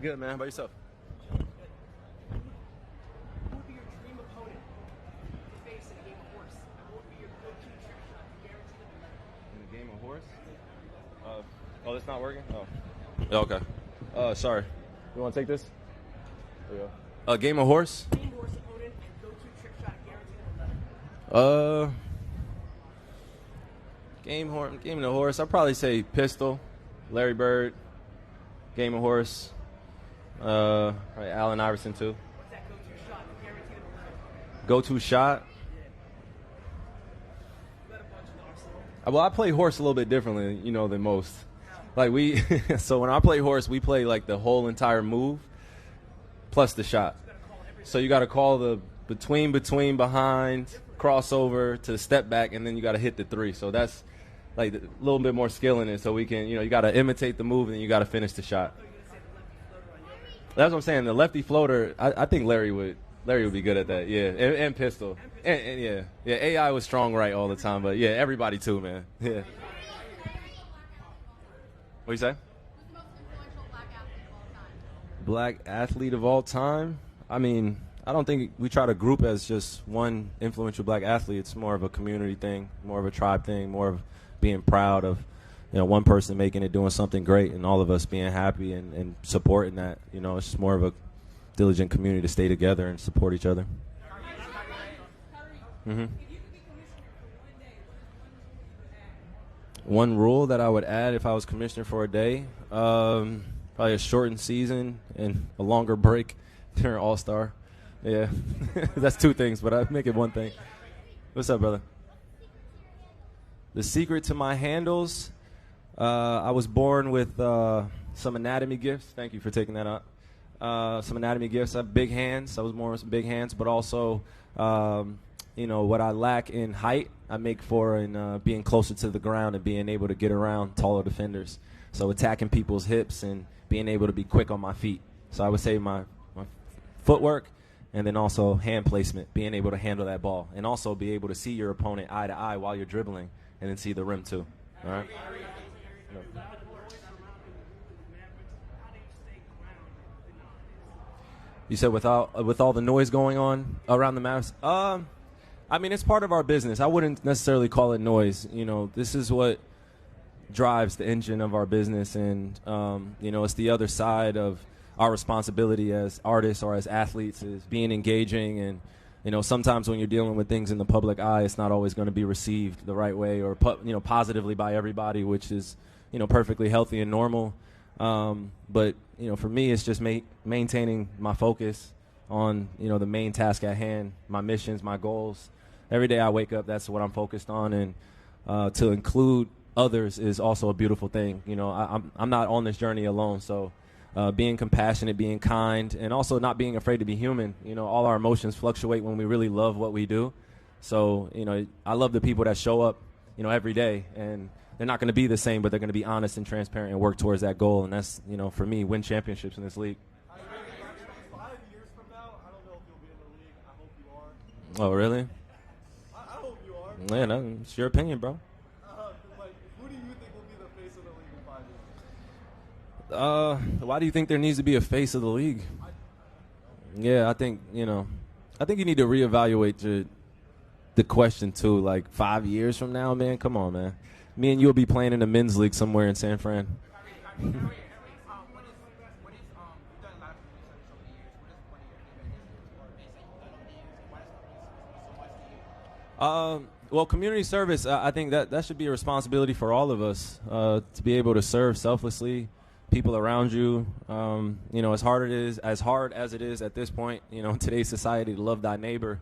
Good, man. How about yourself? Who would be your dream opponent to face in a game of horse? And what would be your go-to trick shot to guarantee them a win? In a game of horse? Oh, that's not working? Oh. Okay. Sorry. You want to take this? There you go. Game of horse? Dream horse opponent and go-to trick shot to guarantee them a win. Game of the horse. I'd probably say pistol, Larry Bird, game of horse, probably Allen Iverson too. What's that go-to shot to guarantee them a win? Go-to shot? You got a bunch in the arsenal. Well, I play horse a little bit differently, than most. Like so when I play horse, we play like the whole entire move plus the shot. So you got to call the between, behind, crossover to step back, and then you got to hit the three. So that's like a little bit more skill in it. So we can, you got to imitate the move and then you got to finish the shot. That's what I'm saying. The lefty floater, I think Larry would be good at that. Yeah, and pistol. And yeah. AI was strong right all the time, but yeah, everybody too, man. Yeah. What you say? Who's the most influential Black athlete of all time? I mean, I don't think we try to group as just one influential black athlete. It's more of a community thing, more of a tribe thing, more of being proud of, one person making it, doing something great, and all of us being happy and supporting that. It's just more of a diligent community to stay together and support each other. Mm-hmm. One rule that I would add if I was commissioner for a day, probably a shortened season and a longer break during All-Star. Yeah, that's two things, but I'd make it one thing. What's up, brother? The secret to my handles, I was born with some anatomy gifts. Thank you for taking that up. Some anatomy gifts. I have big hands. I was born with some big hands, but also, what I lack in height, I make for in being closer to the ground and being able to get around taller defenders. So attacking people's hips and being able to be quick on my feet. So I would say my footwork, and then also hand placement, being able to handle that ball, and also be able to see your opponent eye to eye while you're dribbling, and then see the rim too. All right. No. You said with all the noise going on around the Mavs. I mean, it's part of our business. I wouldn't necessarily call it noise. This is what drives the engine of our business, and it's the other side of our responsibility as artists or as athletes is being engaging. And sometimes when you're dealing with things in the public eye, it's not always going to be received the right way or positively by everybody, which is perfectly healthy and normal. But for me, it's just maintaining my focus on the main task at hand, my missions, my goals. Every day I wake up, that's what I'm focused on, and to include others is also a beautiful thing. I'm not on this journey alone, so being compassionate, being kind, and also not being afraid to be human. All our emotions fluctuate when we really love what we do. So I love the people that show up every day, and they're not going to be the same, but they're going to be honest and transparent and work towards that goal. And that's for me, win championships in this league. 5 years from now, I don't know if you'll be in the league. I hope you are. Oh, really? I hope you are. Man, that's your opinion, bro. Who do you think will be the face of the league in 5 years? Why do you think there needs to be a face of the league? Yeah, I think you need to reevaluate the question too. Like 5 years from now, man, come on, man. Me and you'll be playing in the men's league somewhere in San Fran. Well, community service, I think that should be a responsibility for all of us to be able to serve selflessly people around you. As hard as it is at this point, in today's society, to love thy neighbor.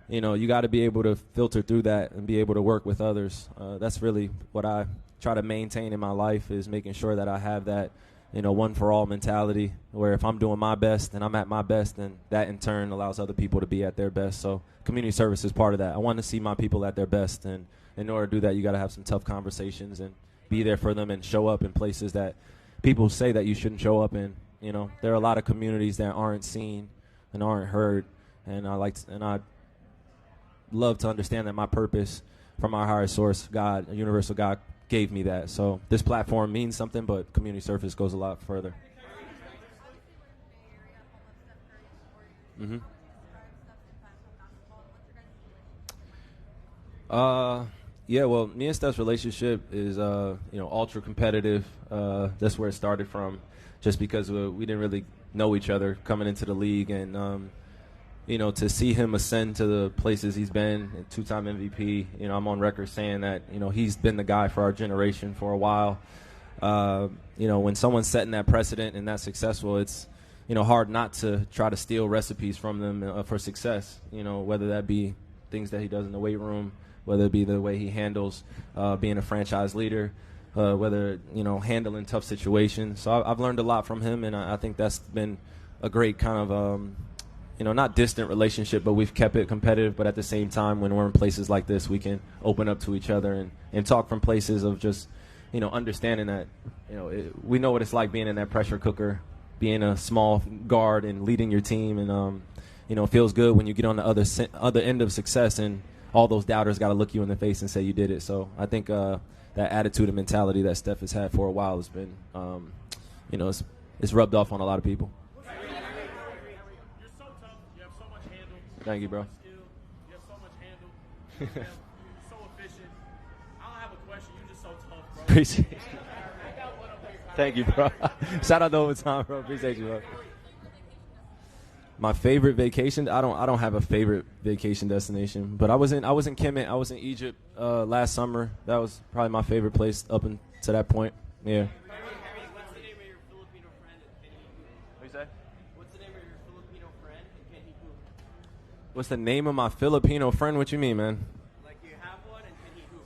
You got to be able to filter through that and be able to work with others. That's really what I try to maintain in my life, is making sure that I have that, one for all mentality, where if I'm doing my best and I'm at my best, then that in turn allows other people to be at their best. So community service is part of that. I want to see my people at their best, and in order to do that, you got to have some tough conversations and be there for them and show up in places that people say that you shouldn't show up in. There are a lot of communities that aren't seen and aren't heard, and I love to understand that my purpose from our higher source, God, a universal God, gave me that. So this platform means something, but community service goes a lot further. Mm-hmm. Yeah, well, me and Steph's relationship is, ultra competitive. That's where it started from, just because we didn't really know each other coming into the league. And, to see him ascend to the places he's been, a two-time MVP, I'm on record saying that, he's been the guy for our generation for a while. When someone's setting that precedent and that's successful, it's, hard not to try to steal recipes from them for success, whether that be things that he does in the weight room, whether it be the way he handles being a franchise leader, whether, handling tough situations. So I've learned a lot from him, and I think that's been a great kind of, not distant relationship, but we've kept it competitive. But at the same time, when we're in places like this, we can open up to each other and talk from places of just, understanding that, we know what it's like being in that pressure cooker, being a small guard and leading your team. And, it feels good when you get on the other end of success and all those doubters got to look you in the face and say you did it. So I think that attitude and mentality that Steph has had for a while has been, it's rubbed off on a lot of people. You're so tough. You have so much handle. Thank you, bro. You have so much handle. You're so efficient. I don't have a question. You're just so tough, bro. Appreciate it. Thank you, bro. Shout out to Overtime, bro. Appreciate you, bro. My favorite vacation? I don't have a favorite vacation destination, but I was in Kemet. I was in Egypt last summer. That was probably my favorite place up until that point. Yeah. What's the name of your Filipino friend and can he hoop? What you say? What's the name of your Filipino friend and can he hoop? What's the name of my Filipino friend? What you mean, man? Like you have one and can he hoop?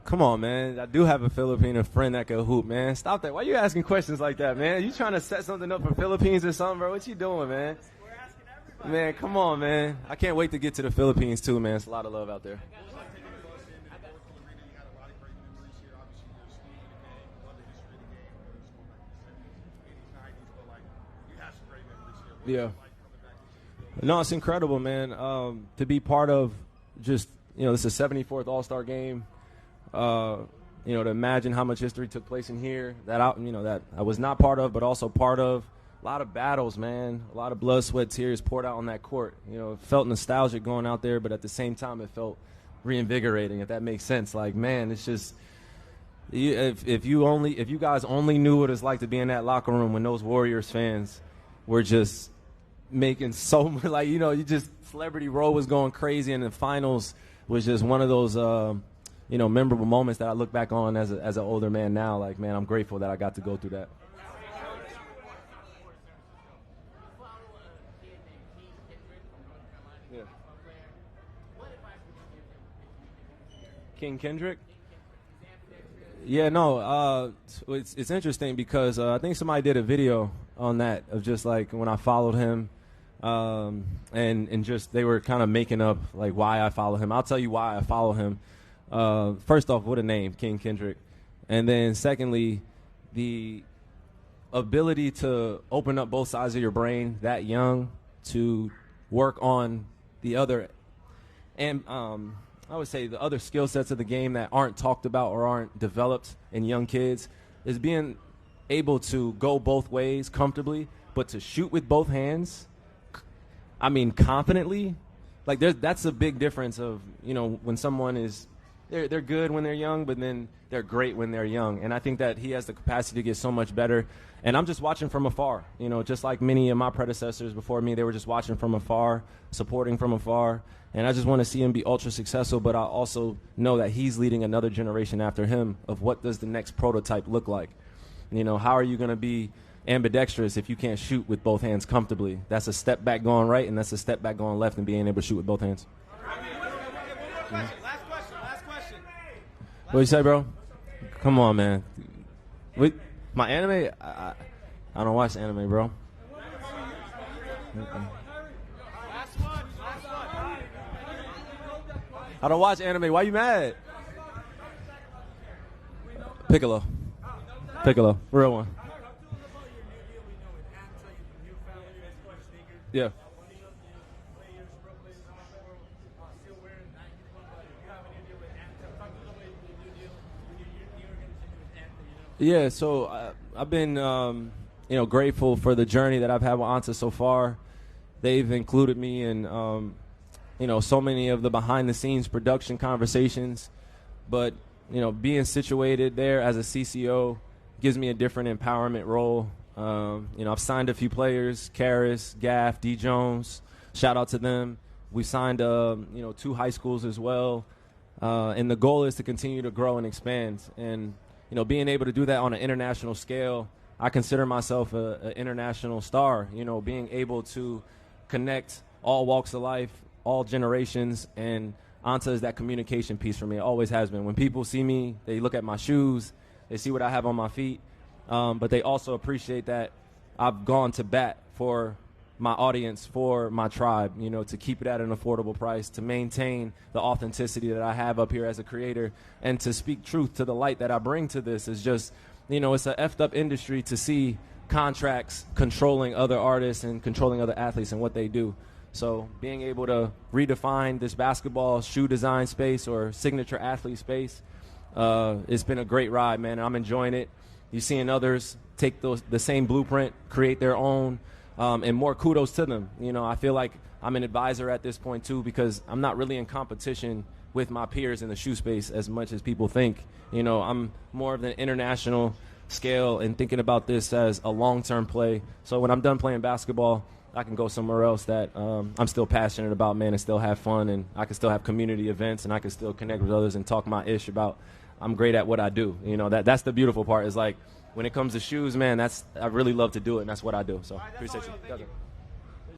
Come on, man. I do have a Filipino friend that can hoop, man. Stop that. Why you asking questions like that, man? You trying to set something up for Philippines or something, bro? What you doing, man? We're asking everybody. Man, come on, man. I can't wait to get to the Philippines, too, man. It's a lot of love out there. Yeah. No, it's incredible, man. To be part of just, this is the 74th All-Star game. To imagine how much history took place in here that I was not part of, but also part of. A lot of battles, man. A lot of blood, sweat, tears poured out on that court. It felt nostalgic going out there, but at the same time, it felt reinvigorating, if that makes sense. Like, man, it's just if you guys only knew what it's like to be in that locker room when those Warriors fans were just making so much, like, you just Celebrity Row was going crazy, and the finals was just one of those memorable moments that I look back on as an older man now. Like, man, I'm grateful that I got to go through that. King Kendrick? Yeah, no, it's interesting because I think somebody did a video on that of just like when I followed him, and just they were kind of making up like why I follow him. I'll tell you why I follow him. First off, what a name, King Kendrick. And then secondly, the ability to open up both sides of your brain that young to work on the other, and I would say the other skill sets of the game that aren't talked about or aren't developed in young kids is being able to go both ways comfortably, but to shoot with both hands, confidently. Like, that's a big difference of, when someone is, they're good when they're young, but then they're great when they're young. And I think that he has the capacity to get so much better. And I'm just watching from afar, just like many of my predecessors before me, they were just watching from afar, supporting from afar. And I just want to see him be ultra successful, but I also know that he's leading another generation after him of what does the next prototype look like. How are you going to be ambidextrous if you can't shoot with both hands comfortably? That's a step back going right, and that's a step back going left, and being able to shoot with both hands. Last question. What you say, bro? Come on, man. My anime? I don't watch anime, bro. Last one. I don't watch anime. Why you mad? Piccolo. Real one. Yeah. Yeah, so I've been, grateful for the journey that I've had with Anta so far. they've included me in, you know, so many of the behind-the-scenes production conversations. But, you know, being situated there as a CCO gives me a different empowerment role. You know, I've signed a few players, Karras, Gaff, D. Jones. Shout out to them. We signed, you know, 2 high schools as well. And the goal is to continue to grow and expand. And, you know, being able to do that on an international scale, I consider myself an international star. You know, being able to connect all walks of life, all generations, and Anta is that communication piece for me. It always has been. When people see me, they look at my shoes, they see what I have on my feet, but they also appreciate that I've gone to bat for my audience, for my tribe, you know, to keep it at an affordable price, to maintain the authenticity that I have up here as a creator, and to speak truth to the light that I bring to this. Is just, you know, it's a effed up industry to see contracts controlling other artists and controlling other athletes and what they do. So being able to redefine this basketball shoe design space or signature athlete space, it's been a great ride, man. I'm enjoying it. You're seeing others take the same blueprint, create their own, and more kudos to them. You know, I feel like I'm an advisor at this point too, because I'm not really in competition with my peers in the shoe space as much as people think. You know, I'm more of an international scale and thinking about this as a long-term play. So when I'm done playing basketball, I can go somewhere else that I'm still passionate about, man, and still have fun, and I can still have community events, and I can still connect with others and talk my ish about I'm great at what I do. You know, that's the beautiful part is, like, when it comes to shoes, man, I really love to do it, and that's what I do. So appreciate you.